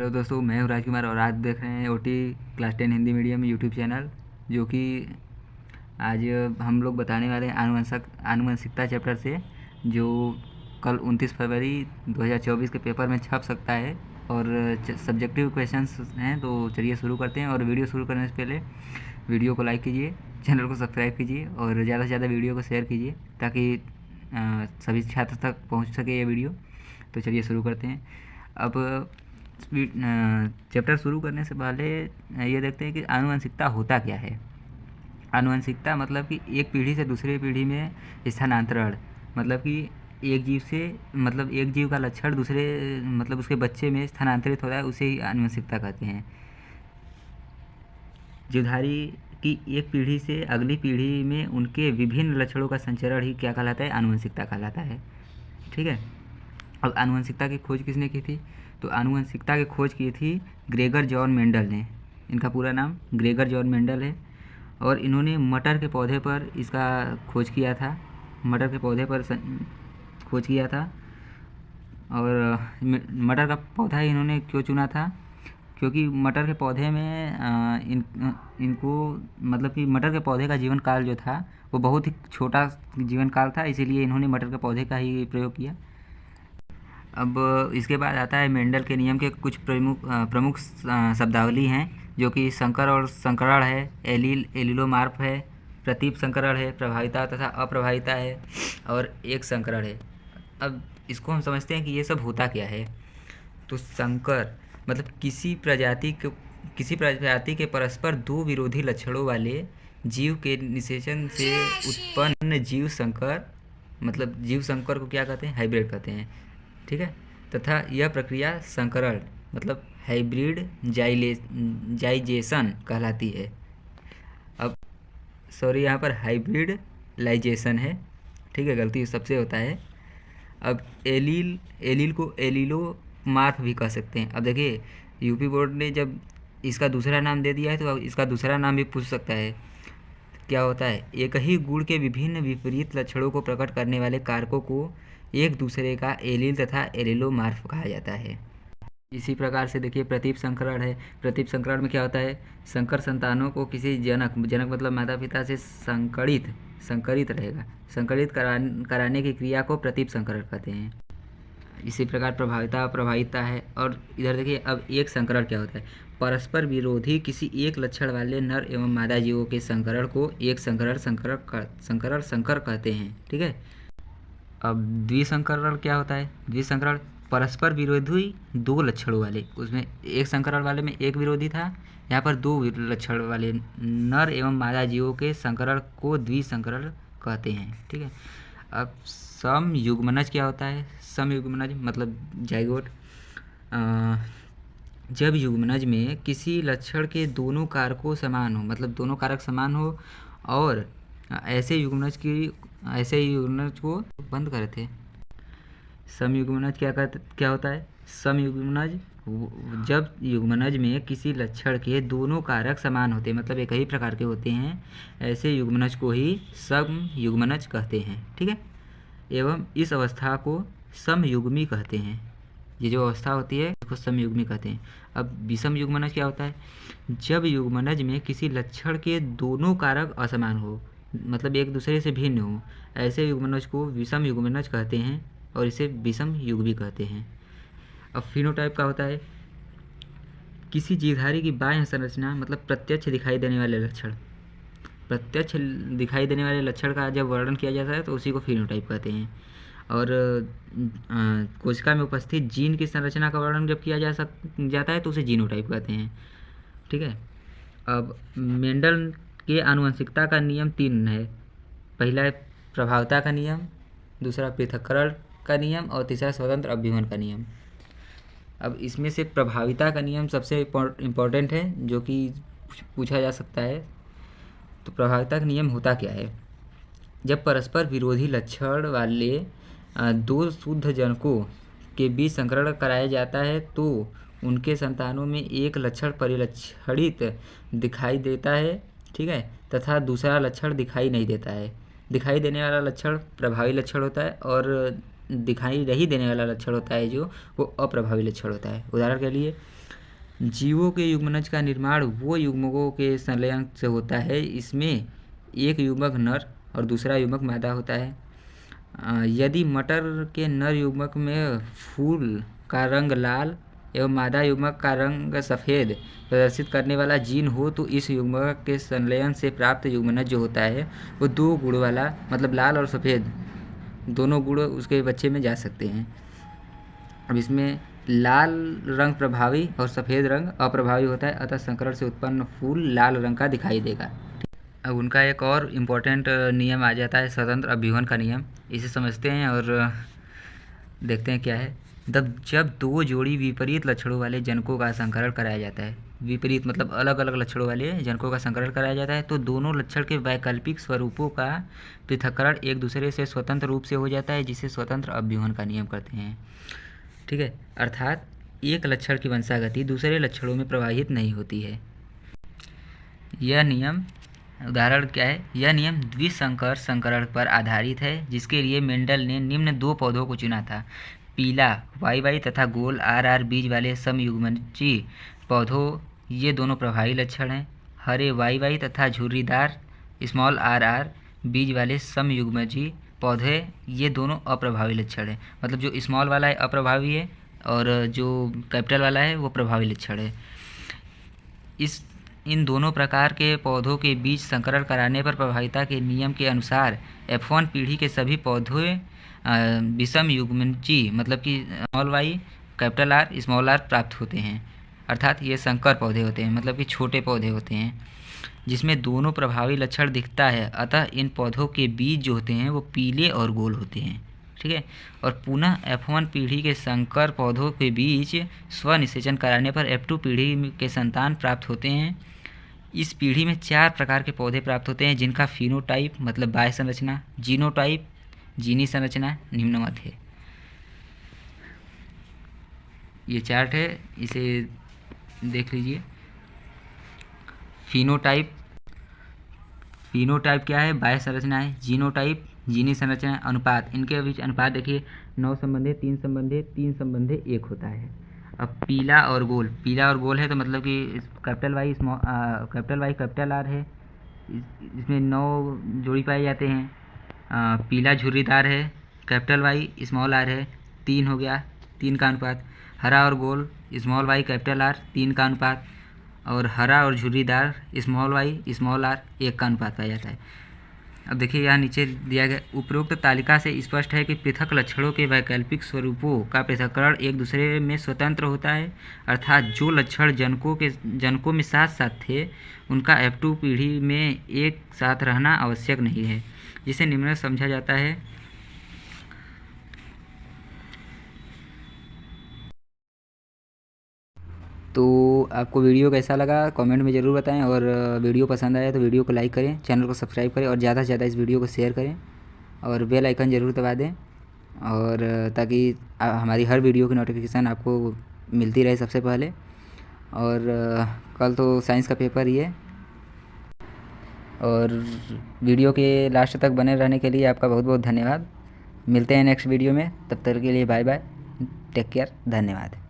Hello दोस्तों, मैं हूँ राजकुमार और आज देख रहे हैं OT class 10 Hindi medium YouTube channel. जो कि आज हम लोग बताने वाले हैं आनुवंशिकता चैप्टर से, जो कल 29 फरवरी 2024 के पेपर में छप सकता है और सब्जेक्टिव क्वेश्चंस हैं। तो चलिए शुरू करते हैं। और वीडियो शुरू करने से पहले वीडियो को लाइक कीजिए, चैनल को सब्सक्राइब कीजिए और ज़्यादा से ज़्यादा वीडियो को शेयर कीजिए ताकि सभी छात्र तक पहुँच सके ये वीडियो। तो चलिए शुरू करते हैं। अब चैप्टर शुरू करने से पहले ये देखते हैं कि आनुवंशिकता होता क्या है। आनुवंशिकता मतलब कि एक पीढ़ी से दूसरे पीढ़ी में स्थानांतरण, मतलब कि एक जीव से एक जीव का लक्षण दूसरे उसके बच्चे में स्थानांतरित होता है, उसे ही आनुवंशिकता कहते हैं। जीवधारी की एक पीढ़ी से अगली पीढ़ी में उनके विभिन्न लक्षणों का संचरण ही क्या कहलाता है? आनुवंशिकता कहलाता है। ठीक है। अब आनुवंशिकता की खोज किसने की थी? तो आनुवंशिकता की खोज की थी ग्रेगर जॉन मेंडल ने। इनका पूरा नाम ग्रेगर जॉन मेंडल है और इन्होंने मटर के पौधे पर इसका खोज किया था। मटर के पौधे पर खोज किया था। और मटर का पौधा इन्होंने क्यों चुना था? क्योंकि मटर के पौधे में इनको कि मटर के पौधे का जीवन काल जो था वो बहुत ही छोटा जीवन काल था, इसीलिए इन्होंने मटर के पौधे का ही प्रयोग किया। अब इसके बाद आता है मेंडल के नियम के कुछ प्रमुख शब्दावली हैं, जो कि संकर और संकरण है, एलिलोमार्फ है, प्रतीप संकरण है, प्रभाविता तथा अप्रभाविता है और एक संकरण है। अब इसको हम समझते हैं कि ये सब होता क्या है। तो संकर मतलब किसी प्रजाति के परस्पर दो विरोधी लक्षणों वाले जीव के निषेचन से उत्पन्न जीव संकर को क्या कहते हैं? हाइब्रिड कहते हैं। ठीक है। तथा यह प्रक्रिया संकरण मतलब हाइब्रिड जाइजेशन कहलाती है। अब यहाँ पर हाइब्रिड लाइजेशन है। ठीक है, गलती सबसे होता है। अब एलील को एलिलोमार्फ भी कह सकते हैं। अब देखिए, यूपी बोर्ड ने जब इसका दूसरा नाम दे दिया है तो अब इसका दूसरा नाम भी पूछ सकता है। क्या होता है? एक ही गुण के विभिन्न विपरीत लक्षणों को प्रकट करने वाले कारकों को एक दूसरे का एलील तथा एलिलोमार्फ कहा जाता है। इसी प्रकार से देखिए, प्रतीप संकरण है। प्रतीप संकरण में क्या होता है? संकर संतानों को किसी जनक मतलब माता पिता से संकरित रहेगा। संकरित कराने की क्रिया को प्रतीप संकरण कहते हैं। इसी प्रकार प्रभाविता है। और इधर देखिए, अब एक संकरण क्या होता है? परस्पर विरोधी किसी एक लक्षण वाले नर एवं मादा जीवों के संकरण को एक संकर कहते हैं। ठीक है। अब द्विसंकरण क्या होता है? द्विसंकरण परस्पर विरोधी दो लक्षणों वाले, उसमें एक संकरण वाले में एक विरोधी था, यहाँ पर दो लक्षण वाले नर एवं मादा जीवों के संकरण को द्विसंकरण कहते हैं। ठीक है। अब समयुग्मनज क्या होता है? समयुग्मनज मतलब जाइगोट। जब युग्मनज में किसी लक्षण के दोनों कारकों समान हो, मतलब दोनों कारक समान हो, और ऐसे युग्मनज को बंद करे थे। समयुग्मनज क्या होता है? समयुग्मनज जब युग्मनज में किसी लक्षण के दोनों कारक समान होते हैं, मतलब एक ही प्रकार के होते हैं, ऐसे युग्मनज को ही समयुग्मनज कहते हैं। ठीक है। एवं इस अवस्था को समयुग्मी कहते हैं। ये जो अवस्था होती है उसको समयुग्मी कहते हैं। अब विषम युग्मनज क्या होता है? जब युग्मनज में किसी लक्षण के दोनों कारक असमान हो, मतलब एक दूसरे से भिन्न हो, ऐसे युग्मनज को विषम युग्मनज कहते हैं और इसे विषम युग भी कहते हैं। अब फिनोटाइप का होता है किसी जीवधारी की बाह्य संरचना, मतलब प्रत्यक्ष दिखाई देने वाले लक्षण। प्रत्यक्ष दिखाई देने वाले लक्षण का जब वर्णन किया जाता है तो उसी को फिनोटाइप कहते हैं। और कोशिका में उपस्थित जीन की संरचना का वर्णन जब किया जाता है तो उसे जीनोटाइप कहते हैं। ठीक है। अब मेंडल के आनुवंशिकता का नियम 3 है। पहला है प्रभाविता का नियम, दूसरा पृथक्करण का नियम और तीसरा स्वतंत्र अभ्युहन का नियम। अब इसमें से प्रभाविता का नियम सबसे इम्पोर्टेंट है, जो कि पूछा जा सकता है। तो प्रभाविता का नियम होता क्या है? जब परस्पर विरोधी लक्षण वाले दो शुद्ध जनकों के बीच संकरण कराया जाता है तो उनके संतानों में एक लक्षण परिलक्षणित दिखाई देता है। ठीक है। तथा दूसरा लक्षण दिखाई नहीं देता है। दिखाई देने वाला लक्षण प्रभावी लक्षण होता है और दिखाई नहीं देने वाला लक्षण होता है जो वो अप्रभावी लक्षण होता है। उदाहरण के लिए जीवों के युग्मनज का निर्माण वो युग्मकों के संलयन से होता है। इसमें एक युग्मक नर और दूसरा युग्मक मादा होता है। यदि मटर के नर युग्मक में फूल का रंग लाल एवं मादा युग्मक का रंग सफ़ेद प्रदर्शित करने वाला जीन हो तो इस युग्मक के संलयन से प्राप्त युग्मनज जो होता है वो 2 गुण वाला, मतलब लाल और सफ़ेद दोनों गुण उसके बच्चे में जा सकते हैं। अब इसमें लाल रंग प्रभावी और सफ़ेद रंग अप्रभावी होता है, अतः संकरण से उत्पन्न फूल लाल रंग का दिखाई देगा। अब उनका एक और इम्पोर्टेंट नियम आ जाता है स्वतंत्र अभ्यूहन का नियम। इसे समझते हैं और देखते हैं क्या है। जब 2 जोड़ी विपरीत लक्षणों वाले जनकों का संकरण कराया जाता है, विपरीत मतलब अलग अलग लक्षणों वाले जनकों का संकरण कराया जाता है, तो दोनों लक्षण के वैकल्पिक स्वरूपों का पृथक्करण एक दूसरे से स्वतंत्र रूप से हो जाता है, जिसे स्वतंत्र अभ्यूहन का नियम कहते हैं। ठीक है, अर्थात एक लक्षण की वंशागति दूसरे लक्षणों में प्रवाहित नहीं होती है। यह नियम उदाहरण क्या है? यह नियम द्विसंकर संकरण पर आधारित है, जिसके लिए मेंडल ने निम्न 2 पौधों को चुना था। पीला YY तथा गोल RR बीज वाले समयुग्मजी पौधों, ये दोनों प्रभावी लक्षण हैं। हरे YY तथा झुर्रीदार RR बीज वाले समयुग्मजी पौधे, ये दोनों अप्रभावी लक्षण हैं। मतलब जो स्मॉल वाला है अप्रभावी है और जो कैपिटल वाला है वो प्रभावी लक्षण है। इन दोनों प्रकार के पौधों के बीच संकरण कराने पर प्रभाविता के नियम के अनुसार F1 पीढ़ी के सभी पौधे विषम युग्मजी मतलब कि y capital R small r प्राप्त होते हैं। अर्थात ये संकर पौधे होते हैं, मतलब कि छोटे पौधे होते हैं जिसमें दोनों प्रभावी लक्षण दिखता है। अतः इन पौधों के बीज जो होते हैं वो पीले और गोल होते हैं। ठीक है, और पुनः F1 पीढ़ी के संकर पौधों के बीच स्वनिषेचन कराने पर F2 पीढ़ी के संतान प्राप्त होते हैं। इस पीढ़ी में 4 प्रकार के पौधे प्राप्त होते हैं, जिनका फिनोटाइप मतलब बाह्य संरचना, जीनोटाइप जीनी संरचना निम्नवत है। ये चार्ट है, इसे देख लीजिए। फिनोटाइप क्या है? बाह्य संरचना है। जीनोटाइप जीनी संरचना, अनुपात इनके बीच अनुपात देखिए 9 संबंधित 3 संबंधित 3 संबंधित 1 होता है। अब पीला और गोल है तो मतलब कि कैपिटल वाई कैपिटल R है, इसमें 9 जोड़ी पाए जाते हैं। पीला झुर्रीदार है, कैपिटल Y स्मॉल r है, 3 हो गया, 3 का अनुपात। हरा और गोल स्मॉल y कैपिटल R 3 का अनुपात, और हरा और झुर्रीदार स्मॉल y स्मॉल r 1 का अनुपात पाया जाता है। अब देखिए यहाँ नीचे दिया गया उपर्युक्त तालिका से स्पष्ट है कि पृथक लक्षणों के वैकल्पिक स्वरूपों का पृथक्करण एक दूसरे में स्वतंत्र होता है। अर्थात जो लक्षण जनकों में साथ साथ थे उनका F2 पीढ़ी में एक साथ रहना आवश्यक नहीं है, जिसे निम्न समझा जाता है। तो आपको वीडियो कैसा लगा कमेंट में ज़रूर बताएं, और वीडियो पसंद आया तो वीडियो को लाइक करें, चैनल को सब्सक्राइब करें और ज़्यादा से ज़्यादा इस वीडियो को शेयर करें और बेल आइकन ज़रूर दबा दें, और ताकि हमारी हर वीडियो की नोटिफिकेशन आपको मिलती रहे सबसे पहले। और कल तो साइंस का पेपर ही है, और वीडियो के लास्ट तक बने रहने के लिए आपका बहुत बहुत धन्यवाद। मिलते हैं नेक्स्ट वीडियो में, तब तक के लिए बाय बाय, टेक केयर, धन्यवाद।